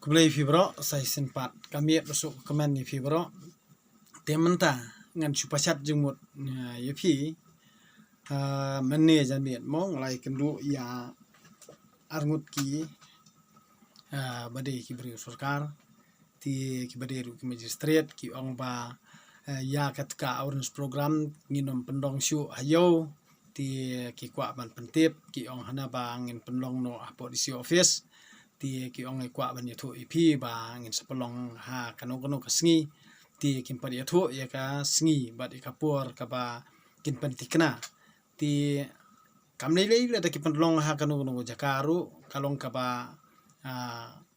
Kublai fibro sai sempat kami besuk kemen ni fibro tementa ngan supasat jengmut yepi mene jamiat mong lai kendu ya arngut ki bade ki beri sarkar ti ki bade ru ki magistrate ki ong ba ya katka awareness program nginom pendong syu ayo ti ki kwa ban pentip ki ong hana ba ngin pendong no apo di si office ti ki ong e kwa ban yathu ipi ba ngin sepelong ha kano kasngi ti kin pad yathu ya ka sngi bat ikapur ka ba kin pentikna ti kamnei lei la ki pendong ha kano jakaru kalong ka ba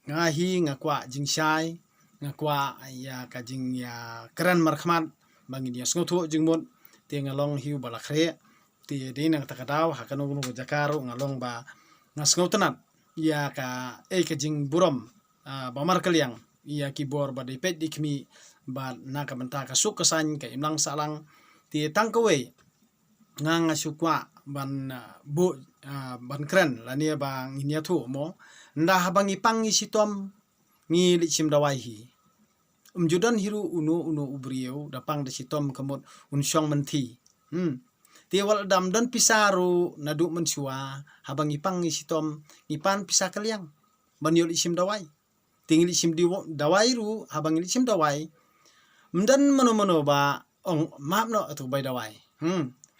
ngahi ngakwa jingshai ngakwa ya ka jing ya keran markhmat bangin ya sngotu jingmut ti ngalong hiu balakre ti dinang takadaw ha kano jakaru ngalong ba ngasngautanat ya ka ka jing burom bamar kaliang ya kibor ba dipet dikmi ba na ka benta ka suk kesan ka imlang salang ti tangkawe ngang asukwa ban bu ban kren lania ba nginya thu mo nda habang ipang isitom ngi lichim dawai hi umjudan hiru unu ubrieu dapang de sitom kemut unsyong menti ti wal dam dan pisaru nadu mensua habang ipang isitom ipan pisa kaliang banyol isim dawai tingil isim dawai ru habang isim dawai mdan mano ba ong map no atu bai dawai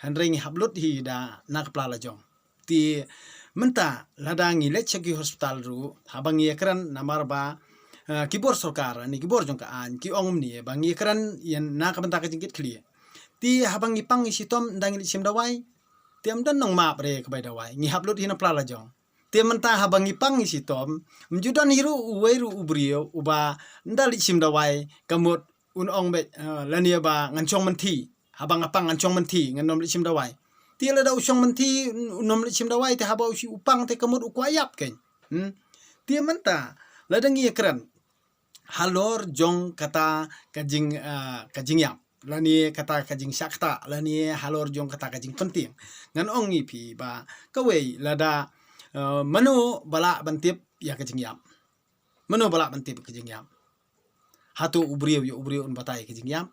handring hablut hi da nak plala jong ti menta ladangi lechaki hospital ru habang yekran namar ba kibor sarkar ni kibor jong ka an ki ong ni bang yekran yan nak benta ka jingkit clear ti habang ipang isitom ndang isim dawai tiam dan nong map re ka bai dawai ngi hablut hi na plala jong ti menta habang ipang isitom mjudan hiru uweru ubrio uba ndali sim dawai kamut un ong be lania ba ngancong menti habang apang ngancong menti nganom lisim dawai ti la da usong menti unom lisim dawai te habau si upang te kamut ukwayap ken ti menta ladang yekran halor jong kata kajing yap lani kata kajing sakta lani halor jong kata kajing penting ngan ong ipi ba kawei lada manu bala bantip ya kajing yap manu bala bantip kajing yap hatu ubriu un batai kajing yap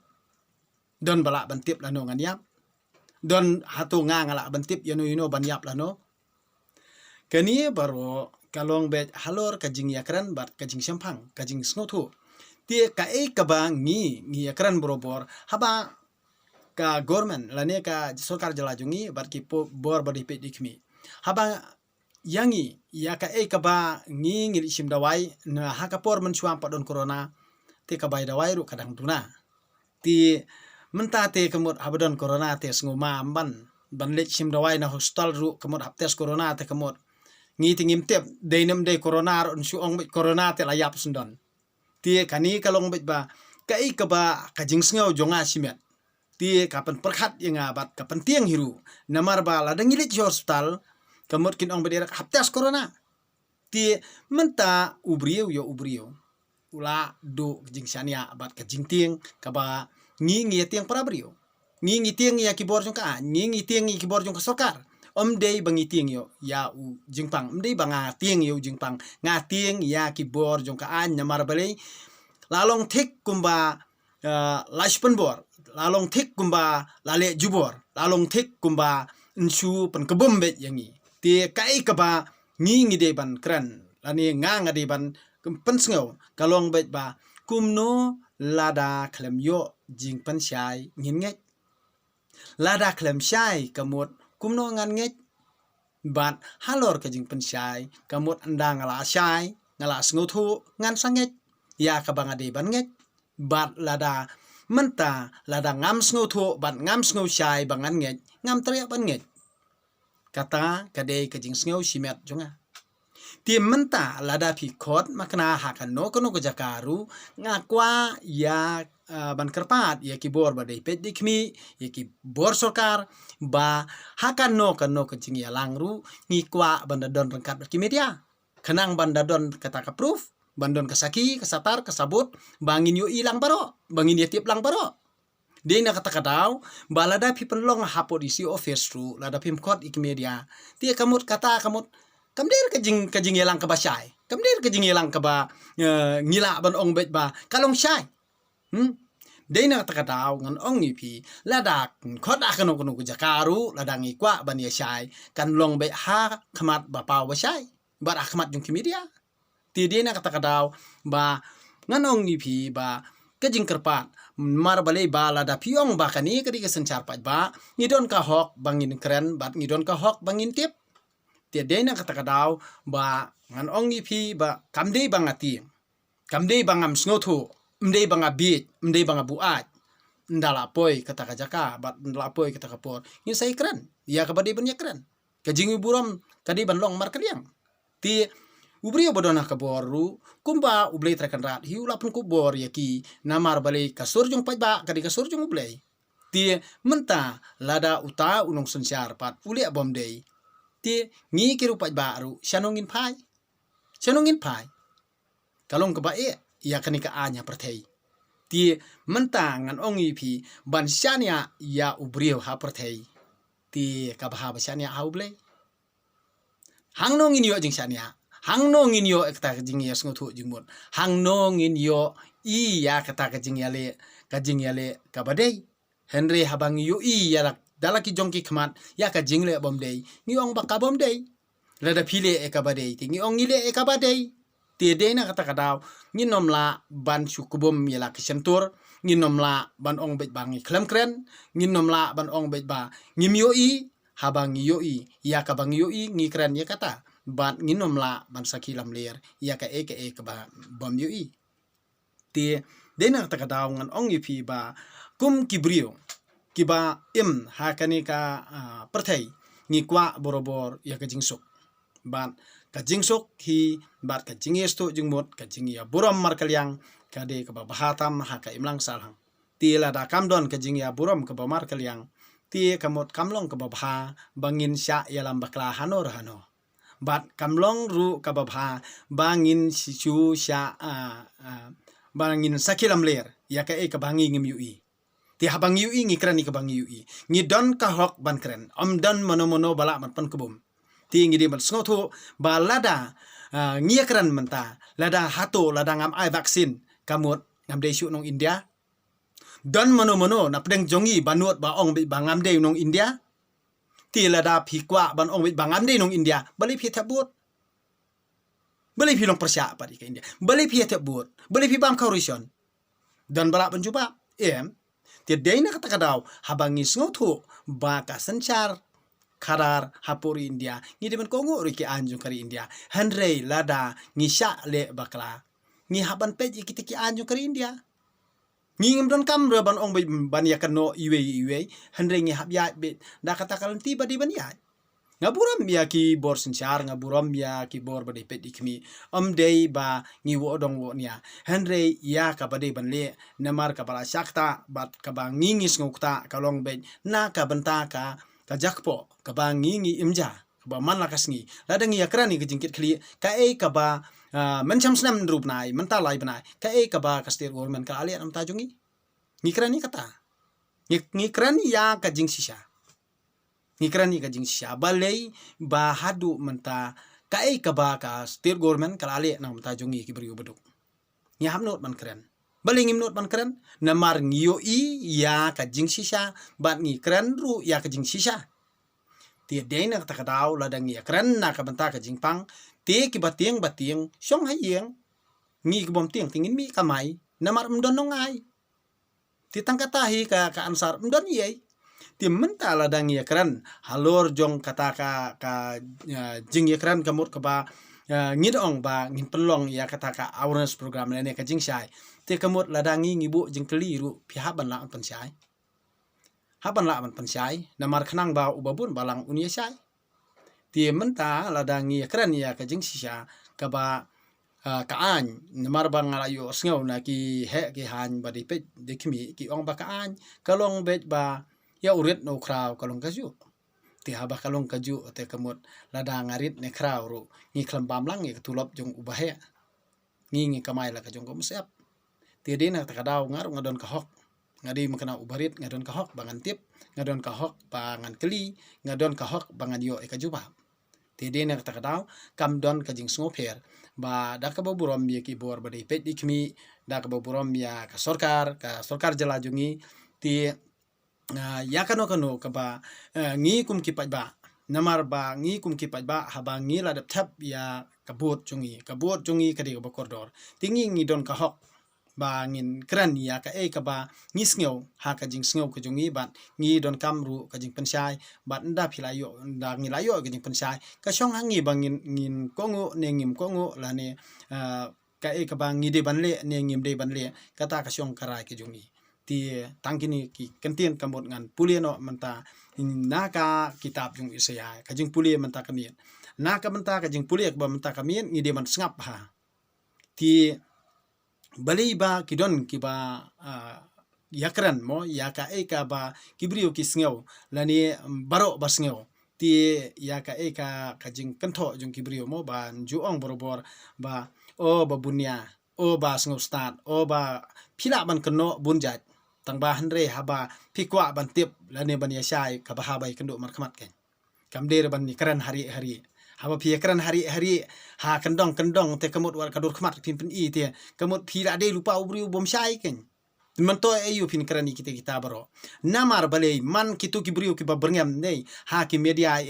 don bala bantip lano ngan yap don hatu ngala bantip yano ban yap lano kani baro kalong bet halor kajing yakran bat kajing sempang kajing sngotu ti ka ka ba ngi yakran borobor haba ka government lane ka sarkar jalajungi bat ki bor badi pe dikmi haba yangi ya ka ba ngi isim dawai na hakapor mensuam padon corona ti ka bai dawai ru kadang tuna ti menta te kemut habadon corona te nguma ban lech sim dawai na hospital ru kemut haptes corona te kemut ngi tingim tep deinem de corona on su ong corona te layap sundon ti kani kalong bet ba ka ba kajing sngaw jonga simet ti kapan perkhat yang abat kapan tiang hiru namar ba ladang ilit hospital kamut kin ong bederak haptas corona ti menta ubriu ula do kajing sania abat kajing tiang kaba ngi tiang parabrio ngi tiang ya kibor jong ka ngi tiang kibor jong ka sarkar day bangi tiang yo ya u jingpang day banga tiang yo jingpang nga tiang ya kibor jong ka an namar balai lalong thik kumba lashpan bor lalong thik kumba lale jubor lalong thik kumba nsu pen kebom bet yangi ti kai kaba ngi de ban kran lani nga de ban pensngau kalong bet ba kumno lada klem yo jingpan syai ngin nget lada klem syai kamut kumno ngan nget bat halor ka jing pensyai kamut andang ngala syai ngala sngotu ngan sanget ya kabanga de ban nget bat lada menta lada ngam sngotu bat ngam sngo syai bangan nget ngam teriak ban nget kata kade ka jing sngo simet jonga ti menta lada pi khot makna hakan no kono ko jakaru ngakwa ya ban kerpat ya kibor ba dei pet dikmi ya kibor sarkar ba hakan no ka jing ya langru ngi kwa banda don rengkat ki media kenang banda don kata ka proof bandon kasaki kasatar kasabut bangin yo ilang baro bangin ya tip lang baro de na kata kadaw balada pi penlong hapo di si office ru lada pim kot ik media ti kamut kata kamut kamdir kajing yelang ka ba syai kamdir kajing yelang ka ba ngila ban ong bet ba kalong syai dei na takadaw ngan ong ipi ladak khot akano kuno jakaru ladang ikwa ban ya syai kan long be ha khamat ba pa wa syai bar akhmat jung kimedia ti dei na takadaw ba ngan ong ipi ba kajing kerpat mar balai ba lada piong ba kani kadi ke sencar pat ba ngidon ka hok bangin keren bat ngidon ka hok bangin tip ti dei na takadaw ba ngan ong ipi ba kamdei bangati kamdei bangam sngotu mdei banga bit mdei banga buat ndala poi kata kajaka bat ndala poi kata kapor ni sai keren ya kabade ban ya keren kajing buram kadi ban long mar kaliang ti ubrio bodona kaboru kumba ublei trakan rat hiu lapun kubor yaki namar balei kasur jung pajba kadi kasur jung ublei ti menta lada uta unong sensyar pat uli bom dei ti ngi kiru pajba ru shanongin pai kalong ka bae ya kanika anya perthei ti menta ngan ongi pi ban syania ya ubrio ha perthei ti kabha ba syania ha ublei hang nongin yo jing syania hang nongin yo kata jing ya sngotu jingmut hang nongin yo ya kata jing yale kabadei henry habang yo ya dalaki jongki khmat ya ka jingle bom dei ngi ong baka bom dei lada phile e kabadei ti ngi ong ile e kabadei ti dei na kata kadaw ngi nomla ban syukubum yala kisentur ngi nomla ban ong bet bangi klem kren ngi nomla ban ong bet ba ngi mioi habang yoi ya ka bang yoi ngi kren ya kata bat nginom la ban sakilam ler ya ka ba bom yui ti dena takadaw ngan ong ipi ba kum kibrio kiba ha kanika perthai ngi kwa borobor ya ka jingsuk ban ka jingsuk hi bat ka jingesto jingmot ka jingya buram markalyang kade ka ba bahatam ha ka imlang salhang ti la da kamdon ka jingya buram ka ba markalyang ti kamot kamlong ka ba bangin sya yalam bakla hanor hano bat kamlong ru kababha bangin sichu sya bangin sakilam ler ya ka kabangi ngim yui ti habang yui ngi krani kabangi yui ngi don ka hok ban kren om don mono bala mat pan kubum ti ngi di mat sngotu balada ngi kran menta lada hato lada ngam ai vaksin kamut ngam de shu nong India don mono na pedeng jongi banut ba ong ba ngam de nong India ti lada phikwa ban ong bangam de nong India bali phi thabut bali phi long persya pa di ka India bali phi thabut bali phi bam kaurison dan bala penjuba ti deina kata kadaw habang isngotu ba ka senchar karar hapuri India ngi demen kongo riki anjung kari India handrei lada ngisya le bakla ngi haban pej ikitiki anjung kari India ngingim don kam ban ong ban yakan no iwe handre ngi hab ya be da kata kalan tiba di ban ya ngaburam ya ki bor senchar ngaburam ya ki bor bade pet ikmi dei ba ngi wo dong wo nya handre ya ka bade ban le namar ka bala syakta bat ka ba ngingis ngukta kalong be na ka benta ka jakpo ka ba ngingi imja ka ba man lakas ngi ladang ya krani ke jingkit kli ka ba mencam senam drup nai mentalai benai ka ka ba kastir gormen ka aliat am tajungi ngikrani kata ngikrani ya ka jing sisha ngikrani ka jing sisha balei ba hadu menta ka ba ka stir gormen ka aliat nam tajungi ki beriu beduk nya hamnot man kren balei ngimnot man kren namar ngiyo ya ka jing sisha bat ngikren ru ya ka jing sisha ti deina kata kadaw ladang ya kren na ka benta ka jing pang ti ki batieng syong hayeng ngi ki bom tieng tingin mi kamai namar mdon nongai ti tangkatahi ka ansar mdon yei ti menta ladang ya kran halor jong kata ka jing ya kran kamut ka ba ngidong ba ngin pelong ya kata ka awareness program ne ka jing syai ti kamut ladangi ngibu jing keliru pihaban la pan syai haban la pan syai namar khnang ba ubabun balang unia syai ti menta ladangi kran ya ka jing sisha ka ba kaan namar bang alayo sngaw na ki han ba di pet de kimi ki ong ba kaan kalong bet ba ya urit no kraw kalong kaju ti haba kalong kaju te kamut ladang arit ne kraw ru ngi klambam lang ngi ketulop jong ubahe ngi kamai la ka jong ko musap ti dina ta kadaw ngar ngadon ka hok ngadi makana ubarit ngadon ka hok bangan tip ngadon ka hok bangan keli ngadon ka hok bangan yo e ka juba ti de nak takadaw kam don ka jing sngo pher ba da ka borom ye ki bor ba de pet dikmi da ka borom ya ka sorkar jala jungi ti ya kano ka ba ngi kum ki ba namar ba ngi kum ki ba haba ngi la dap thap ya kabut jungi ka de ba kordor tingi ngi don ka hok ba ngin kran ya ka ka ba ngi sngew ha ka jing sngew ka jungi ba ngi don kamru ka jing pensai ba nda philayo nda ngi layo ka jing pensai ka shong hangi ba ngin kongo ne ngim kongo la ne ka ba ngi de banle ne ngim de banle kata ka shong karai ka jungi ti tangkini ki kentien kamot ngan pulieno menta naka kitab jung isaya ka jing pulie menta kamien naka menta ka jing pulie ba menta kamien ngi de man sngap ha ti balei ba kidon kiba yakran mo yaka ka ba kibrio ki sngew lani baro ba sngew ti yaka ka jing kentho jung kibrio mo ba juong borobor ba o ba bunya o ba sngew start o ba phila ban keno bunjat tang ba hanre haba pikwa ban tip lani ban yashai ka ba habai kendo mar khamat ken kamder ban ni kran hari haba pia kran hari ha kendong te kamut war kadur khamat pin I te kamut phira de lupa ubri bom shai ken man to ayu pin kran kita baro namar balei man kitu ki brio ki babrngam nei ha ki media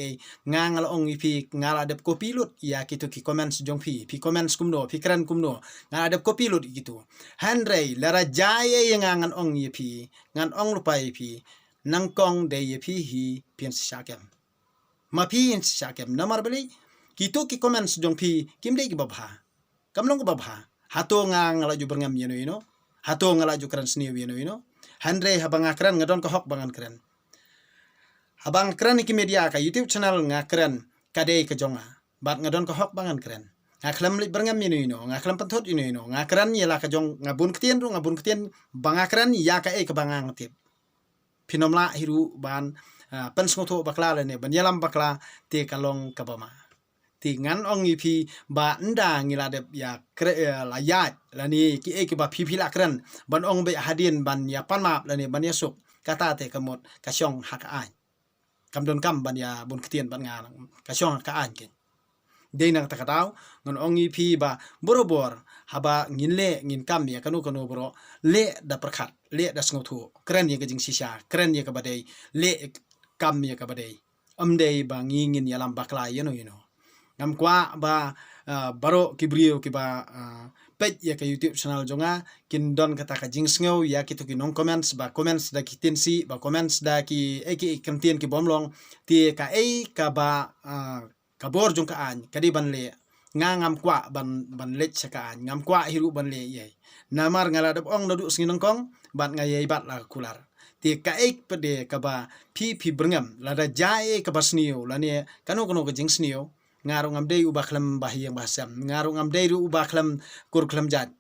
ngangal ong pi ngala dep ko pilut ya kitu ki comments jong pi comments kumno pi kran kumno ngala dep ko pilut gitu handrei lara jaye ngangan ong pi ngan ong lupa pi nangkong de pi hi pin shakem mapi shakem namar beli kitu ki comments jong pi kimde ki babha kamlong ko babha hato nga ngalaju berngam yeno hato ngalaju kran sniu yeno handre habang akran ngadon ko hok bangan kran habang kran ki media ka YouTube channel ngakran kade ke jonga bat ngadon ko hok bangan kran ngaklam li berngam yeno ngaklam panthot yeno ngakran yela ka jong ngabun ketien bangakran ya ka ke bangang tip pinomla hiru ban pensngoto bakla lene banyalam bakla te kalong kabama tingan ong ipi ba nda ngiladep ya layat lani ki ba pipi lakran ban ong be hadin ban ya panmap lani ban yasuk kata te kamot kasyong hakaan kamdon kam ban ya bun ketien ban ngang kasyong hakaan ken de nang takataw ngon ong ipi ba borobor haba ngin kam ya kanu boro le da perkhat le da sngotu kren ye gajing sisa kren ye kabadai le kam ya kabadai amdei ba ngingin yalam bakla yeno ngam kwa ba baro kibrio kiba page ya ka YouTube channel jonga kin don kata ka jing sngew ya kitu ki non comments da ki tinsi ba comments da ki kentien ki bomlong ti ka ka ba kabor jong ka an kadi ban le ngam kwa ban lech ka an ngam kwa hiru ban le ye namar ngala dap ong nadu snginong kong bat ngayai bat la kular ti ka pede ka ba pi berngam la da jae ka basniu la ne kanu ka jing sniu ngarung amdei ubaklam bahiyang bahasam ngarung amdei ubaklam kurklam jat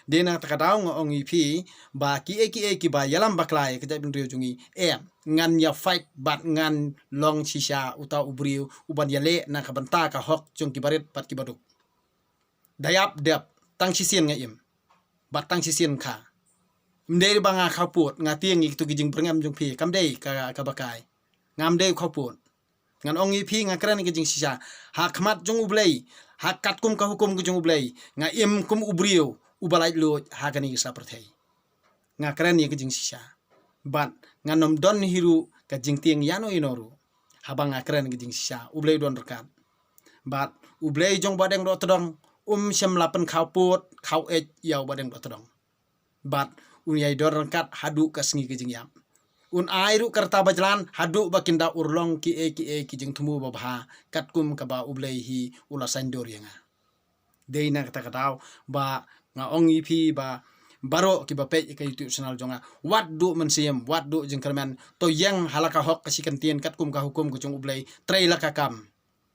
dena takadaw ngong ipi ba ki ba yalam baklai kejap bin jungi ngan ya fight bat ngan long shisha uta ubriu uban yale na kabanta ka hok jong kibarit pat kibaduk dayap dep tang sisien ngaim bat tang sisien ka mdei banga khaput ngatieng itu gijing berngam jong pi kamdei ka bakai ngamdei khaput ngan ong ipi ngakran ke jing sisa hakmat jong ublei hakat kum ka hukum ke jong ublei nga im kum ubriu ubalai lo hakani sa perthai ngakran ye ke jing sisa bat nganom don hiru ka jing tieng yano inoru habang ngakran ke jing sisa ublei don rekat bat ublei jong badeng do todong syam lapen khaput khau yau badeng do todong bat unyai don rekat hadu ka sngi ke jing yam airu karta bajlan hadu bakinda urlong ki jing tumu babha katkum ka ba ublehi ula sandor yanga deina kata ba nga ong ipi ba baro ki ba pe ka YouTube channel jonga wat du mensiem wat du jengkerman to yang halaka hok kasikantien katkum ka hukum ku jong ublei traila ka kam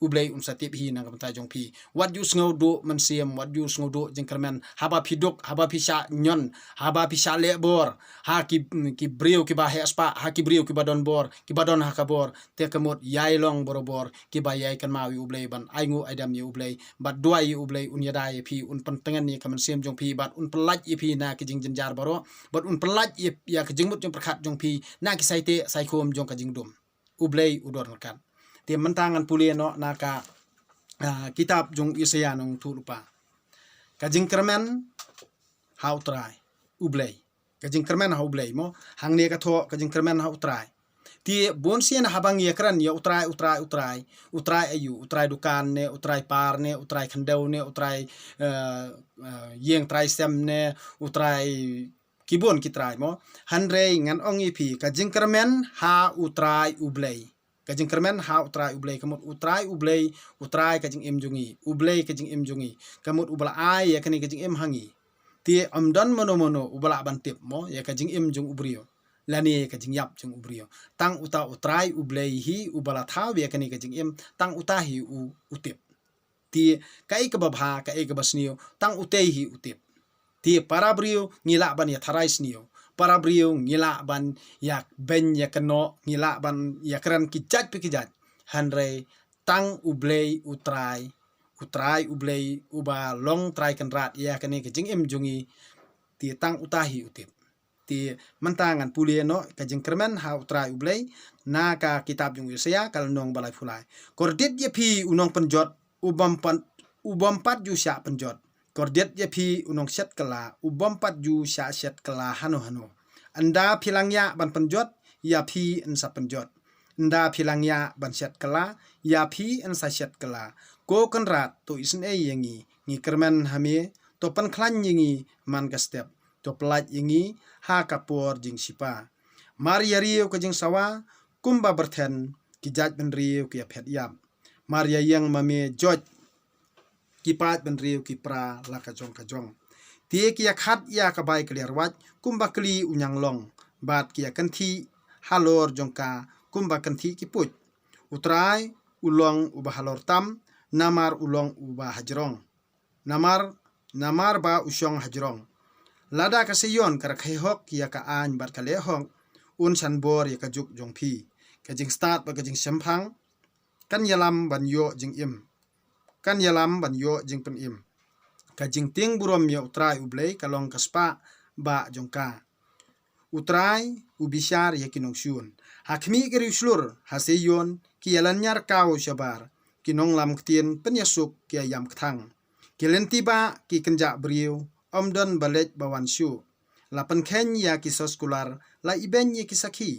ublei unsatip hi nang kamta jong pi wat you sngo do mensiem wat you sngo do jengkerman haba piduk haba pisa nyon haba pisa lebor ha ki brio ki ba hespa ha ki brio ki badon bor ki badon ha kabor te kamot yai long borobor ki ba yai kan mawi ublei ban aingu aidam ye ublei bat duai ublei unyada ye pi un pentengan ni kamensiem jong pi bat un pelaj ye pi na ki jing jenjar baro bat un pelaj ye ya ki jingmut jong perkhat jong pi na ki saite saikom jong ka jingdum ublei udor kan ti mentangan pulieno naka kitab jong Yesaya nong tu lupa kajing kermen hau trai ublei kajing kermen hau ublei mo hang ne ka tho kajing kermen hau trai ti bon sien habang ye kran ya utrai ayu utrai dukan ne utrai par ne utrai khandau ne utrai yeng trai sem ne utrai kibon kitrai mo hanre ngan ongi pi kajing kermen ha utrai ublei kajing kermen ha utrai ublei kamut utrai ublei utrai kajing im jungi ublei kajing im jungi kamut ubala ai ya kani kajing im hangi ti amdan mono ubala bantip mo ya kajing im jung ubrio lani kajing yap jung ubrio tang uta utrai ublei hi ubala thaw ya kani kajing im tang utahi utip ti kai ka babha kai ka basnio tang utei hi utip ti para brio ngila ban ya tharai snio para brio ngila ban ya ben ya keno ngila ban ya kran kijat pe kijat hanre tang ublei utrai ublei uba long trai kan rat ya kani kajing im jungi ti tang utahi utip ti mentangan pulie no kajing kermen ha utrai ublei na ka kitab jung Yesaya kal nong balai fulai kordit ye pi unong penjot ubam pat ju sya penjot kordet ye pi unong set kala ubam pat ju sya set kala hano anda pilangya ban penjot ya pi ensa penjot anda pilangya ban set kala ya pi ensa set kala ko kan rat to isen yengi ni kermen hame to pan klan yengi man ka step to plat yengi ha kapor jing sipa maria riu ka jing sawa kumba berthen kijat ben riu ki phet yam maria yang mame joj kipat ben riu ki pra la ka jong tie ki khat ya ka bai clear wat kumba kli unyang long bat ki kanthi halor jongka kumba kanthi ki put utrai ulong uba halor tam namar ulong uba hajrong namar ba usyong hajrong lada ka seyon kar khehok ya ka an bat ka lehong un san bor ya ka juk jong phi ka jing start ba ka jing semphang kan yalam ban yo jing im kan yalam ban yo jing pen im ka jing ting burom ya utrai ublei kalong kaspa ba jongka utrai ubishar ya kinong syun hakmi keri slur haseyon ki yalan nyar kau shabar kinong lam ktien penyasuk ki ayam kthang kilenti ba ki kenja briu omdon balet bawan syu lapan khen ya ki soskular la iben ye ki sakhi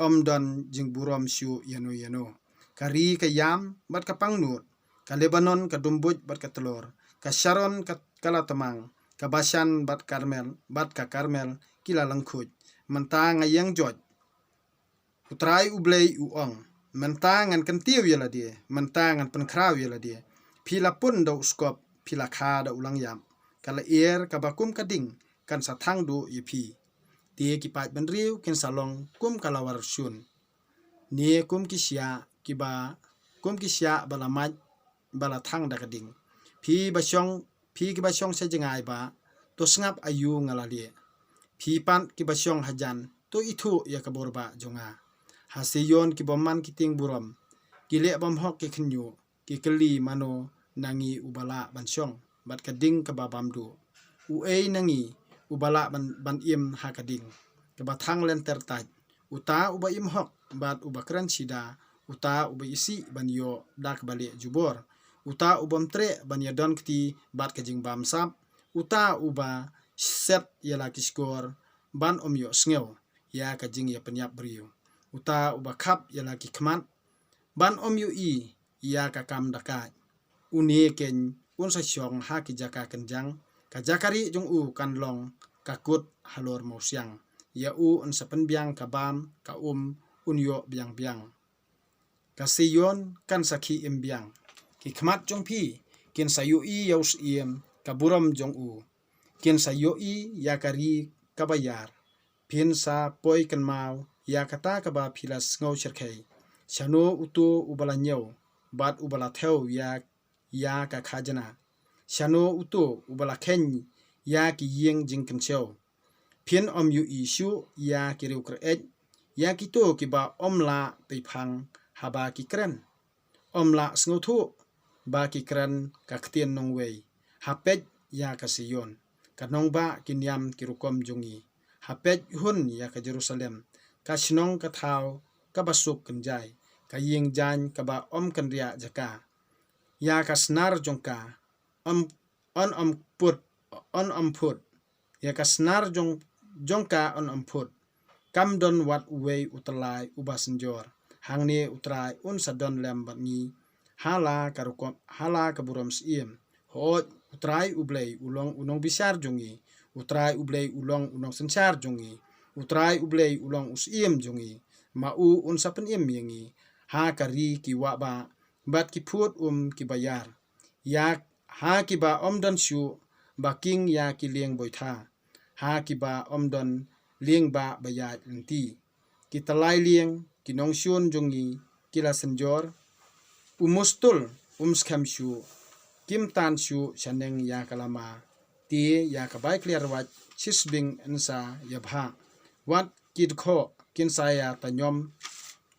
omdon jing burom syu yano kari ka yam bat ka pangnut ka Lebanon ka dumbuj bat ka telur ka Sharon ka kalatamang ka Bashan bat ka Karmel kila langkhuj menta ngayang joj utrai ublei uong menta ngan kentiu yala dia menta ngan penkraw yala dia pila pun do skop pila kha da ulang yam kala air ka bakum kading kan sathang do yepi tie ki pat ben riu ken salong kum kalawar syun nie kum ki sia bala maj bala thang da kading phi ki basyong se jengai ba to sngap ayu ngalalie phi pan ki basyong hajan to ithu ya kabor ba jonga haseyon ki bomman ki ting buram ki le bam hok ki khnyu ki kli mano nangi ubala bansyong bat kading ka babam du uei nangi ubala ban im ha kading ka bathang len tertaj uta uba im hok bat uba kran sida uta uba isi ban yo dak bali jubor uta ubam tre ban ya don kti bat kajing bam sap uta uba set yala kiskor ban yo sngew ya kajing ya penyap brio uta uba khap yala ki khmat ban yo i ya ka kam dakat uni ken un sa syong ha ki jaka kenjang ka jakari jong u kan long kakut halor mausyang ya u un sapen biang ka bam ka un yo biang ka seyon kan sakhi imbiang ki khmat jong phi ken sayu i yaus iem ka buram jong u ken sayu i ya kari ka bayar pin sa poi kan mau ya kata ka ba philas ngau cherkhei chano utu ubala nyau bat ubala theu ya ka khajana chano utu ubala khen ya ki yeng jing kan cheu pin yu isu ya ki reu kret ya ki to ki ba omla pe phang haba ki kren omla sngo thu ba ki kren ka ktien nong wei hapet ya ka siyon kanong ba kinyam ki rukom jungi hapet hun ya ka Jerusalem ka sinong ka thau ka basuk kenjai ka yeng jan ka ba om kan ria jaka ya ka senar jongka on amput ya ka senar jongka on amput kam don wat uwei utalai ubasenjor hangni utrai un sadon lembat ni hala kaburam siem hoj utrai ublei ulong unong bisar jongi utrai ublei ulong unong sensar jongi utrai ublei ulong usiem jongi mau un sapen yengi ha kari ki waba bat ki phut ki bayar yak ha ki ba omdan shu baking ya ki lieng boitha ha ki ba omdan lieng ba bayat enti kita lai lieng kinong shun jongi kila senjor umustul skam shu kim tan shu shaneng ya kalama ti ya kabai clear wat sisbing ensa yabha wat kid kho kin saya tanyom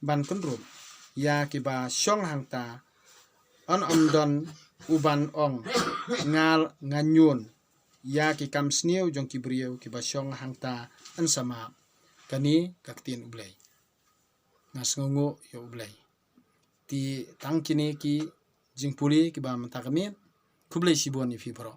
ban kunrum ya kiba shong hangta on amdon uban ong ngal nganyun ya ki kam sniu jong ki brieu ki ba shong hangta ansama kani kaktin ublei ngas ngongo yo ublei ti tangkini ki jingpuli ki ba matakamit kublei sibon ni fi bro